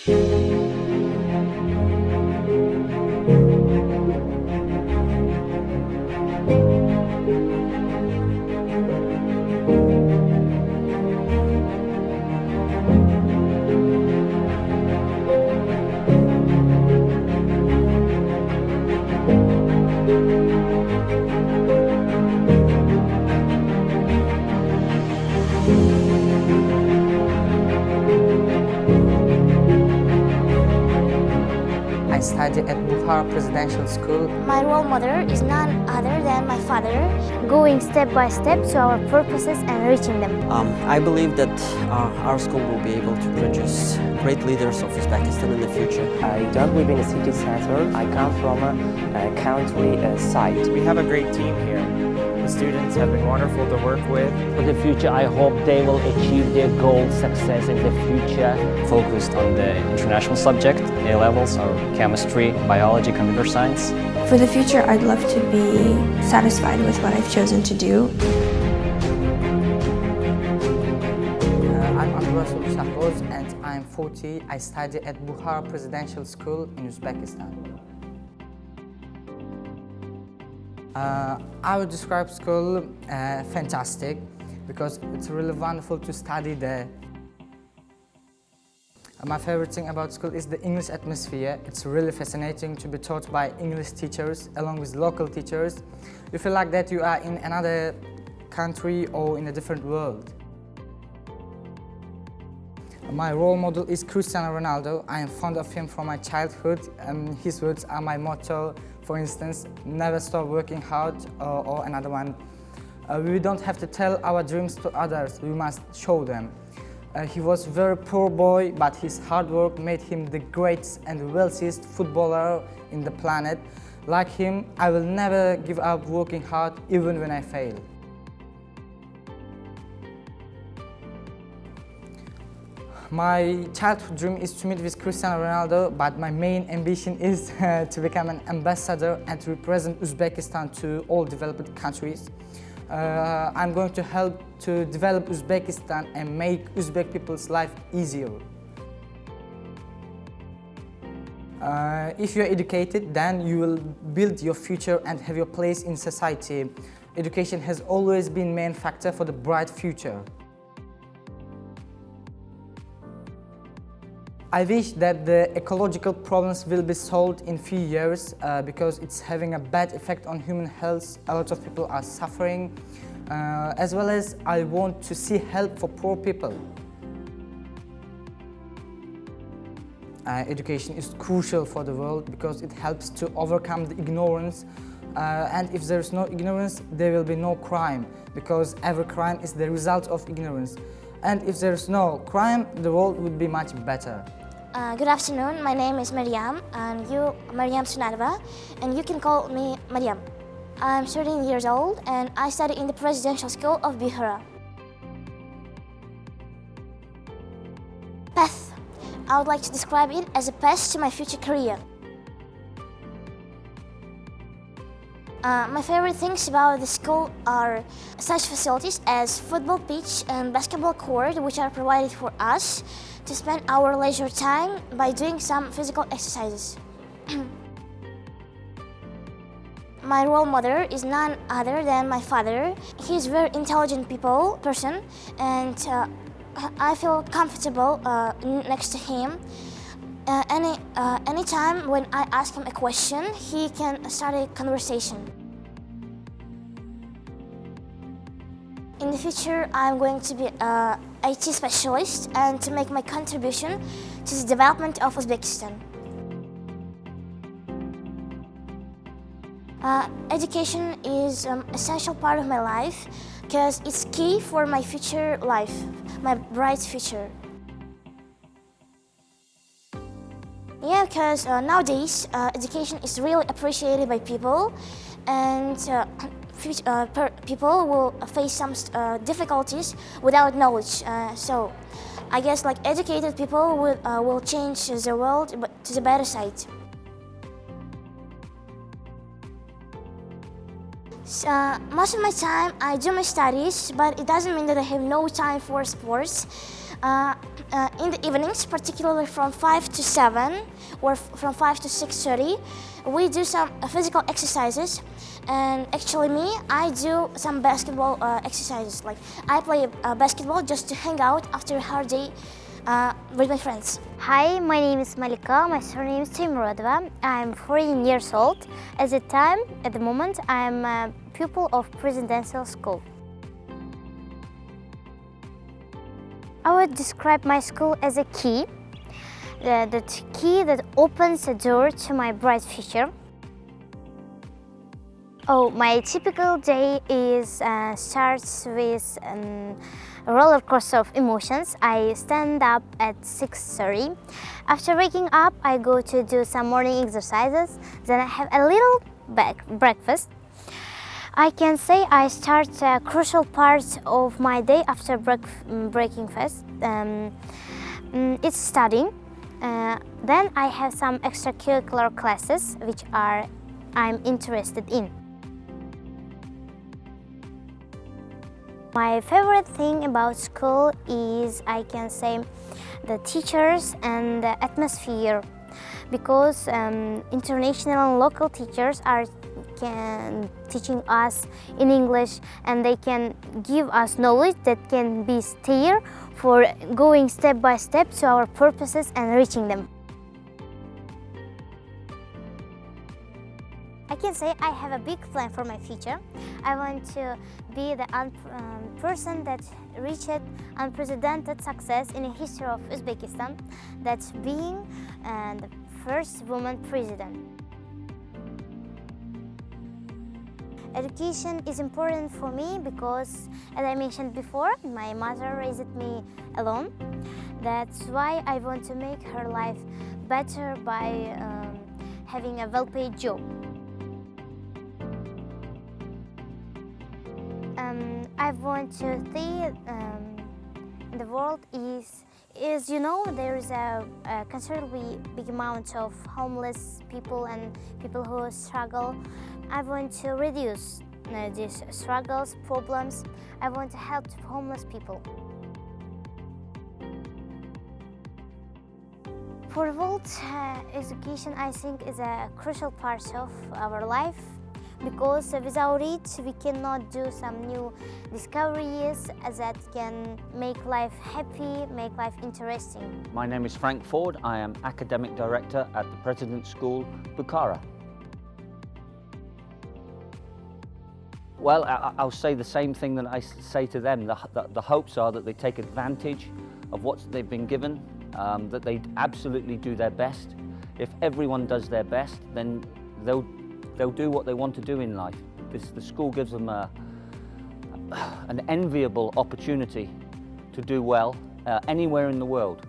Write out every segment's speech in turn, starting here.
I study at Bukhara Presidential School. My role model is none other than my father, going step by step to our purposes and reaching them. I believe that our school will be able to produce great leaders of Uzbekistan in the future. I don't live in a city center. I come from a country site. We have a great team here. The students have been wonderful to work with. For the future, I hope they will achieve their goal success in the future. Focused on the international subject, A-levels, or chemistry, biology, computer science. For the future, I'd love to be satisfied with what I've chosen to do. I'm Rasul Shahroz and I'm 40. I study at Bukhara Presidential School in Uzbekistan. I would describe school fantastic because it's really wonderful to study there. My favorite thing about school is the English atmosphere. It's really fascinating to be taught by English teachers along with local teachers. You feel like that you are in another country or in a different world. My role model is Cristiano Ronaldo. I am fond of him from my childhood. His words are my motto. For instance, never stop working hard, or another one. We don't have to tell our dreams to others, we must show them. He was a very poor boy, but his hard work made him the greatest and wealthiest footballer in the planet. Like him, I will never give up working hard even when I fail. My childhood dream is to meet with Cristiano Ronaldo, but my main ambition is to become an ambassador and to represent Uzbekistan to all developed countries. I'm going to help to develop Uzbekistan and make Uzbek people's life easier. If you're educated, then you will build your future and have your place in society. Education has always been the main factor for the bright future. I wish that the ecological problems will be solved in few years because it's having a bad effect on human health. A lot of people are suffering, as well as I want to see help for poor people. Education is crucial for the world because it helps to overcome the ignorance, and if there is no ignorance, there will be no crime because every crime is the result of ignorance. And if there is no crime, the world would be much better. Good afternoon, my name is Maryam, and Maryam Sunadova, and you can call me Maryam. I'm 13 years old and I study in the Presidential School of Bukhara. Path. I would like to describe it as a path to my future career. My favorite things about the school are such facilities as football pitch and basketball court, which are provided for us to spend our leisure time by doing some physical exercises. My role model is none other than my father. He's a very intelligent person, and I feel comfortable next to him. Anytime when I ask him a question, he can start a conversation. In the future, I'm going to be an IT specialist and to make my contribution to the development of Uzbekistan. Education is an essential part of my life because it's key for my future life, my bright future. Yeah, because nowadays education is really appreciated by people, and people will face some difficulties without knowledge. So I guess like educated people will change the world to the better side. Most of my time I do my studies, but it doesn't mean that I have no time for sports. In the evenings, particularly from 5 to 7 or from 5 to 6:30, we do some physical exercises. And actually I do some basketball exercises. Like I play basketball just to hang out after a hard day with my friends. Hi, my name is Malika. My surname is PIIMA. I'm 14 years old. At the moment, I'm a pupil of Presidential School. I would describe my school as a key, the key that opens a door to my bright future. Oh, my typical day starts with a roller coaster of emotions. I stand up at 6:30. After waking up, I go to do some morning exercises. Then I have a little breakfast. I can say I start a crucial part of my day after breakfast. It's studying. Then I have some extracurricular classes which I'm interested in. My favorite thing about school is, I can say, the teachers and the atmosphere, because international and local teachers are teaching us in English, and they can give us knowledge that can be steer for going step by step to our purposes and reaching them. I can say I have a big plan for my future. I want to be the person that reached unprecedented success in the history of Uzbekistan, that's being the first woman president. Education is important for me because, as I mentioned before, my mother raised me alone. That's why I want to make her life better by having a well-paid job. I want to see in the world is you know, there is a considerably big amount of homeless people and people who struggle. I want to reduce these struggles, problems. I want to help homeless people. For the world, education, I think, is a crucial part of our life, because without it we cannot do some new discoveries that can make life happy, make life interesting. My name is Frank Ford. I am Academic Director at the President's School, Bukhara. Well, I'll say the same thing that I say to them. The hopes are that they take advantage of what they've been given, that they absolutely do their best. If everyone does their best, then they'll do what they want to do in life. The school gives them an enviable opportunity to do well anywhere in the world,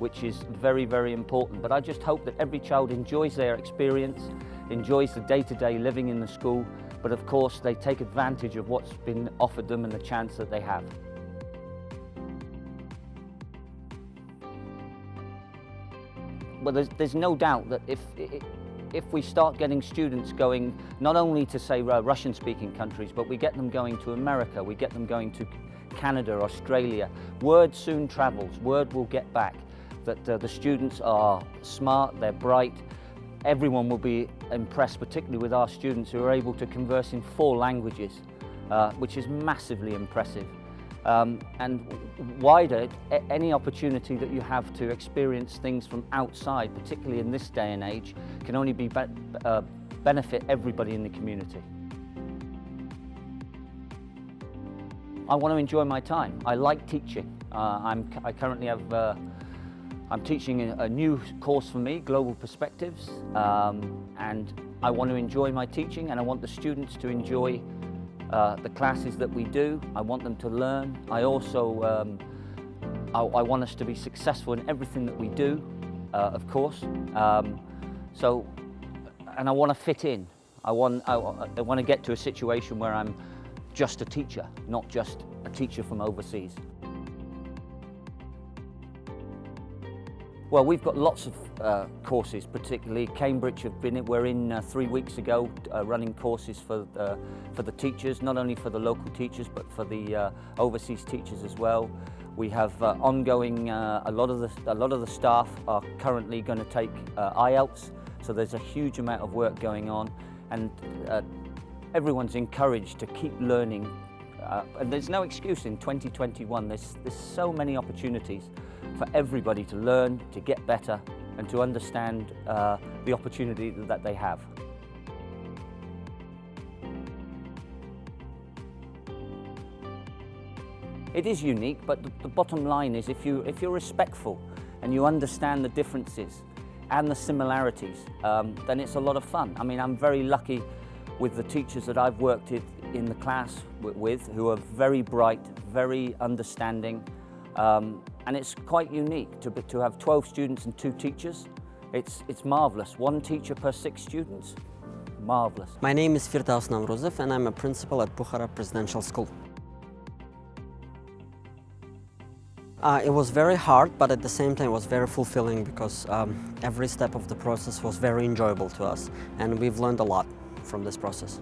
which is very, very important. But I just hope that every child enjoys their experience, enjoys the day-to-day living in the school, but of course they take advantage of what's been offered them and the chance that they have. Well, there's no doubt that if we start getting students going, not only to say Russian-speaking countries, but we get them going to America, we get them going to Canada, Australia, word soon travels, word will get back that the students are smart, they're bright. Everyone will be impressed, particularly with our students who are able to converse in 4 languages, which is massively impressive. And wider, any opportunity that you have to experience things from outside, particularly in this day and age, can only benefit everybody in the community. I want to enjoy my time. I like teaching. I currently have I'm teaching a new course for me, Global Perspectives, and I want to enjoy my teaching, and I want the students to enjoy the classes that we do. I want them to learn. I also I want us to be successful in everything that we do, of course. And I want to fit in. I want to get to a situation where I'm just a teacher, not just a teacher from overseas. Well, we've got lots of courses, particularly Cambridge we're in 3 weeks ago, running courses for the teachers, not only for the local teachers, but for the overseas teachers as well. We have ongoing, a lot of the staff are currently going to take IELTS, so there's a huge amount of work going on, and everyone's encouraged to keep learning. And there's no excuse in 2021. There's so many opportunities for everybody to learn, to get better, and to understand the opportunity that they have. It is unique, but the bottom line is if you're respectful and you understand the differences and the similarities, then it's a lot of fun. I mean, I'm very lucky with the teachers that I've worked in the class with, who are very bright, very understanding, and it's quite unique to have 12 students and 2 teachers. It's marvelous. 1 teacher per 6 students, marvelous. My name is Firdaus Namruzov and I'm a principal at Bukhara Presidential School. It was very hard, but at the same time it was very fulfilling because every step of the process was very enjoyable to us, and we've learned a lot from this process.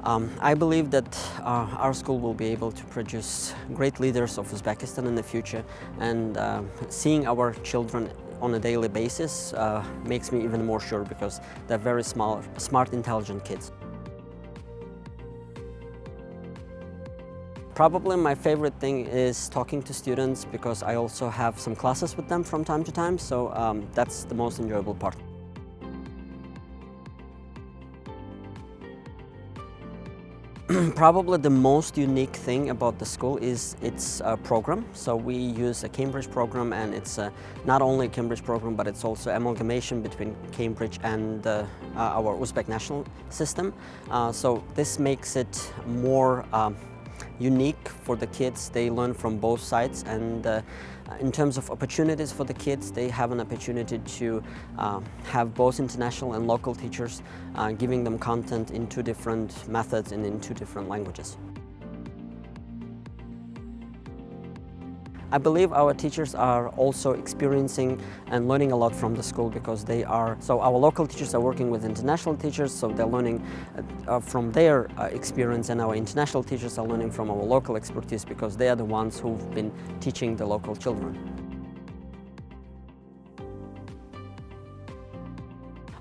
I believe that our school will be able to produce great leaders of Uzbekistan in the future, and seeing our children on a daily basis makes me even more sure, because they're very smart, intelligent kids. Probably my favorite thing is talking to students, because I also have some classes with them from time to time, so that's the most enjoyable part. Probably the most unique thing about the school is its program. So we use a Cambridge program, and it's not only a Cambridge program, but it's also amalgamation between Cambridge and our Uzbek national system. So this makes it more unique for the kids. They learn from both sides, and in terms of opportunities for the kids, they have an opportunity to have both international and local teachers giving them content in 2 different methods and in 2 different languages. I believe our teachers are also experiencing and learning a lot from the school, because so our local teachers are working with international teachers, so they're learning from their experience, and our international teachers are learning from our local expertise, because they are the ones who've been teaching the local children.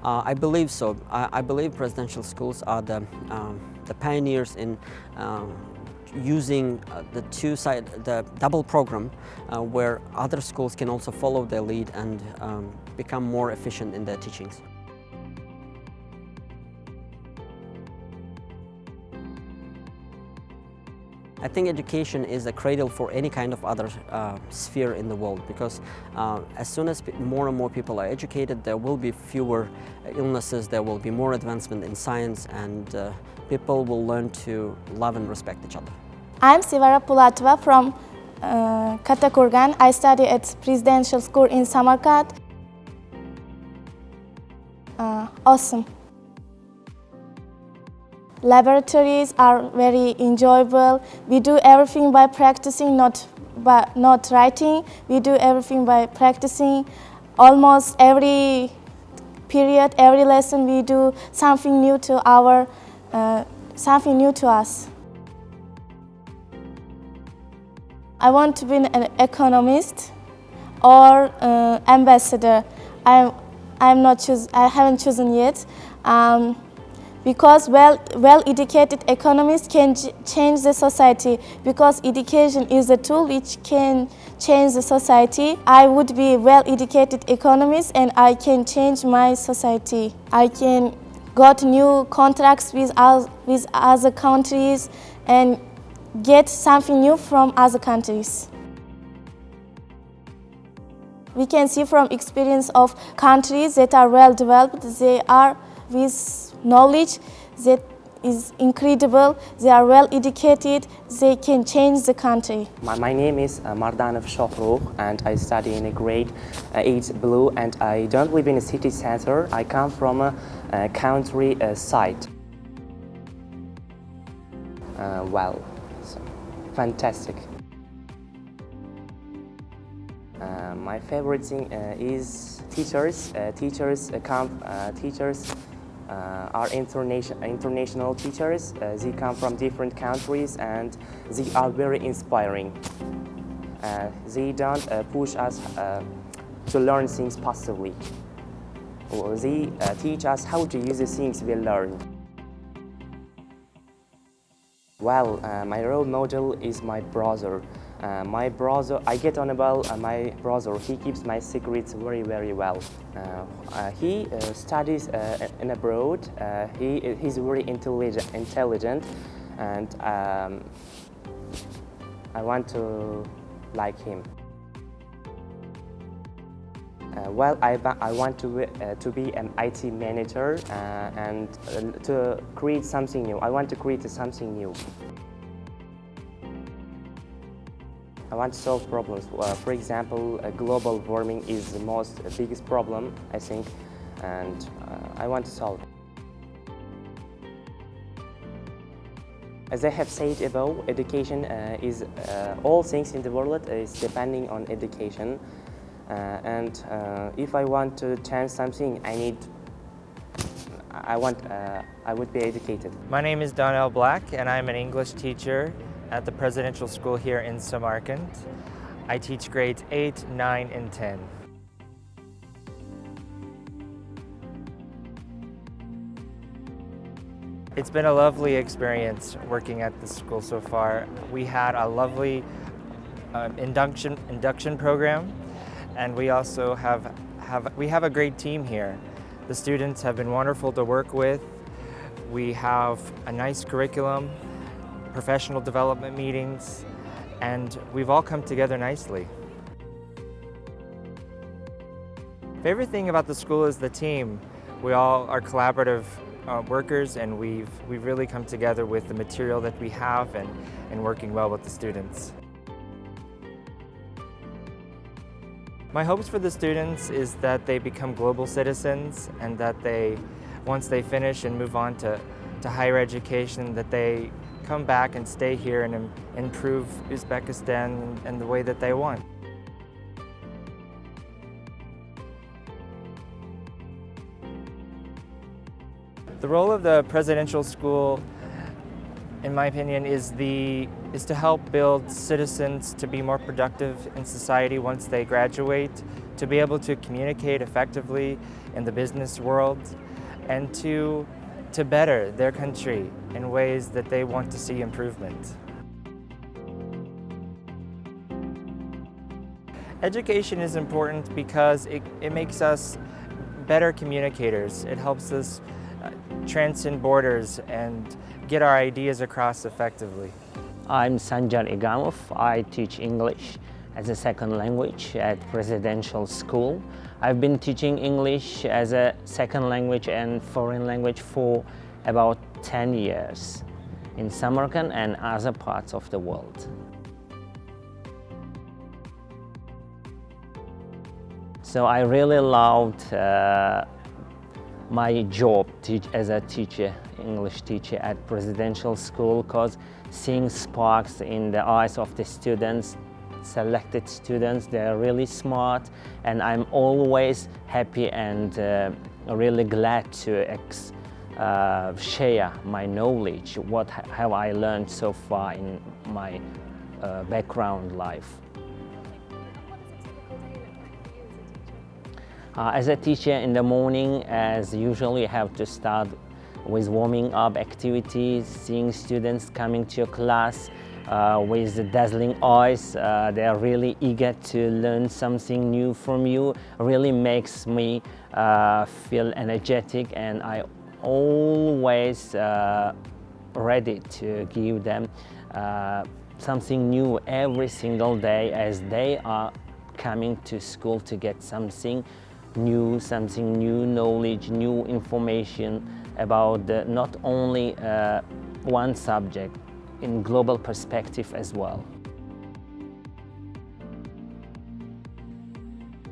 I believe so. I believe presidential schools are the pioneers in using the double program, where other schools can also follow their lead and become more efficient in their teachings. I think education is a cradle for any kind of other sphere in the world, because as soon as more and more people are educated, there will be fewer illnesses, there will be more advancement in science, and people will learn to love and respect each other. I'm Sivara Pulatova from Katakurgan. I study at Presidential School in Samarkand. Awesome. Laboratories are very enjoyable. We do everything by practicing, not writing. We do everything by practicing. Almost every period, every lesson, we do something new to us. I want to be an economist or ambassador. I haven't chosen yet, because well-educated economists can change the society, because education is a tool which can change the society. I would be a well-educated economist, and I can change my society. I can got new contracts with other countries and get something new from other countries. We can see from experience of countries that are well developed, they are with knowledge that is incredible, they are well educated, they can change the country. My name is Mardanov Shohrukh, and I study in a grade 8 Blue, and I don't live in a city center. I come from a country side. Fantastic. My favorite thing is teachers. Teachers are international teachers. They come from different countries and they are very inspiring. They don't push us to learn things passively. They teach us how to use the things we learned. Well, my role model is my brother. I get on well. My brother, he keeps my secrets very, very well. He studies in abroad. He's very intelligent, and I want to like him. Well, I want to be an IT manager and to create something new. I want to create something new. I want to solve problems. For example, global warming is the biggest problem, I think, and I want to solve it. As I have said above, education is all things in the world is depending on education. And if I want to change something, I would be educated. My name is Donnell Black, and I'm an English teacher at the Presidential School here in Samarkand. I teach grades 8, 9, and 10. It's been a lovely experience working at the school so far. We had a lovely induction program, and we also have a great team here. The students have been wonderful to work with. We have a nice curriculum, professional development meetings, and we've all come together nicely. Favorite thing about the school is the team. We all are collaborative workers, and we've really come together with the material that we have and working well with the students. My hopes for the students is that they become global citizens, and that once they finish and move on to higher education, that they come back and stay here and improve Uzbekistan in the way that they want. The role of the presidential school, in my opinion, is to help build citizens to be more productive in society once they graduate, to be able to communicate effectively in the business world, and to better their country in ways that they want to see improvement. Education is important because it makes us better communicators. It helps us transcend borders and get our ideas across effectively. I'm Sanjar Igamov. I teach English as a second language at Presidential School. I've been teaching English as a second language and foreign language for about 10 years in Samarkand and other parts of the world. So I really loved my job as a teacher, English teacher at Presidential School, because seeing sparks in the eyes of the students, selected students, they're really smart, and I'm always happy and really glad to share my knowledge, what have I learned so far in my background life. As a teacher in the morning, as usually you have to start with warming up activities, seeing students coming to your class with dazzling eyes. They are really eager to learn something new from you. Really makes me feel energetic, and I always ready to give them something new every single day, as they are coming to school to get something new knowledge, new information about not only one subject, in global perspective as well.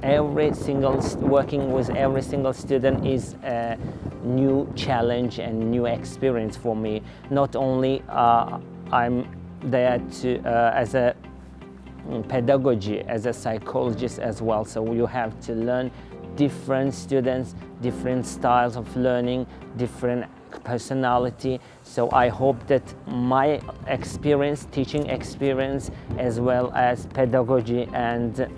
Working with every single student is a new challenge and new experience for me. Not only I'm there to as a pedagogy, as a psychologist as well, so you have to learn different students, different styles of learning, different personality. So I hope that my experience, teaching experience, as well as pedagogy and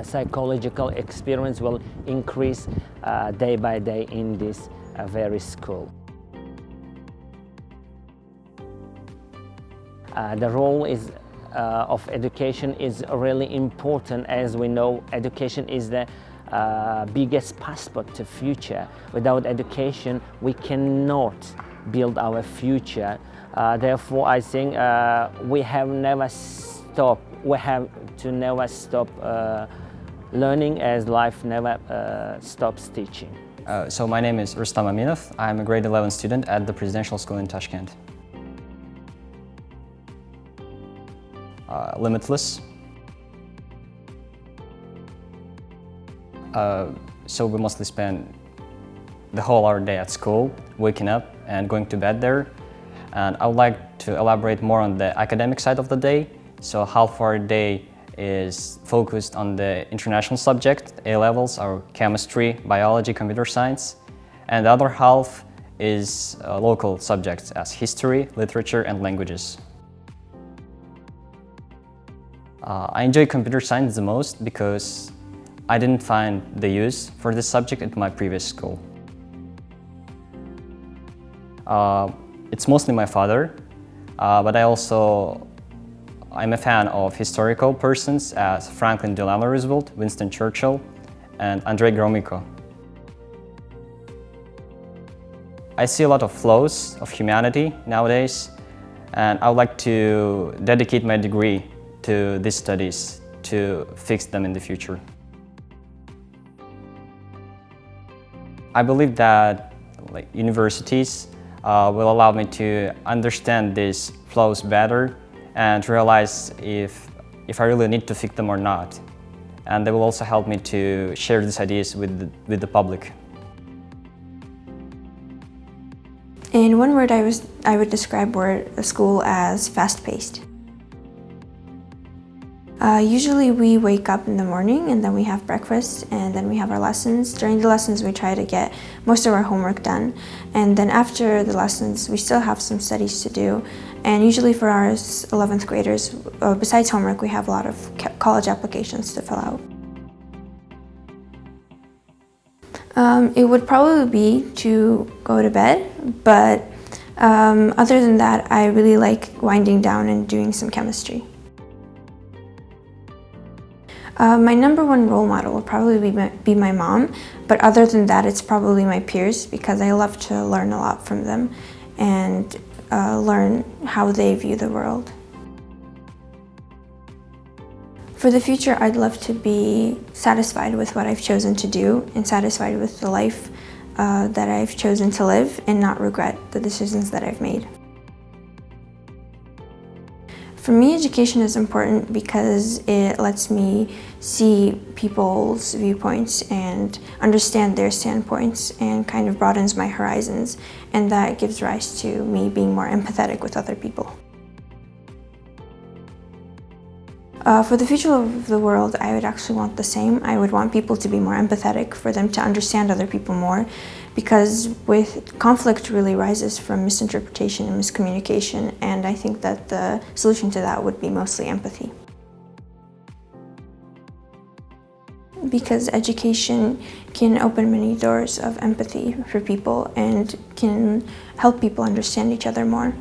psychological experience will increase day by day in this very school. The role of education is really important. As we know, education is the biggest passport to future. Without education, we cannot build our future. Therefore, I think we have never stopped. We have to never stop learning, as life never stops teaching. So my name is Rustam Aminov. I'm a grade 11 student at the Presidential School in Tashkent. Limitless. So we mostly spend the whole our day at school, waking up and going to bed there. And I would like to elaborate more on the academic side of the day. So half our day is focused on the international subject, A-levels, or chemistry, biology, computer science. And the other half is local subjects as history, literature, and languages. I enjoy computer science the most because I didn't find the use for this subject at my previous school. It's mostly my father, but I'm a fan of historical persons as Franklin Delano Roosevelt, Winston Churchill, and Andrei Gromyko. I see a lot of flaws of humanity nowadays, and I would like to dedicate my degree to these studies to fix them in the future. I believe that universities will allow me to understand these flaws better and realize if I really need to fix them or not. And they will also help me to share these ideas with the public. In one word, I would describe a school as fast-paced. Usually we wake up in the morning and then we have breakfast and then we have our lessons. During the lessons we try to get most of our homework done, and then after the lessons we still have some studies to do. And usually for our 11th graders, besides homework, we have a lot of college applications to fill out. It would probably be to go to bed, but other than that, I really like winding down and doing some chemistry. My number one role model will probably be my mom, but other than that, it's probably my peers because I love to learn a lot from them and learn how they view the world. For the future, I'd love to be satisfied with what I've chosen to do and satisfied with the life that I've chosen to live and not regret the decisions that I've made. For me, education is important because it lets me see people's viewpoints and understand their standpoints and kind of broadens my horizons, and that gives rise to me being more empathetic with other people. For the future of the world, I would actually want the same. I would want people to be more empathetic, for them to understand other people more, because with conflict really rises from misinterpretation and miscommunication, and I think that the solution to that would be mostly empathy. Because education can open many doors of empathy for people and can help people understand each other more.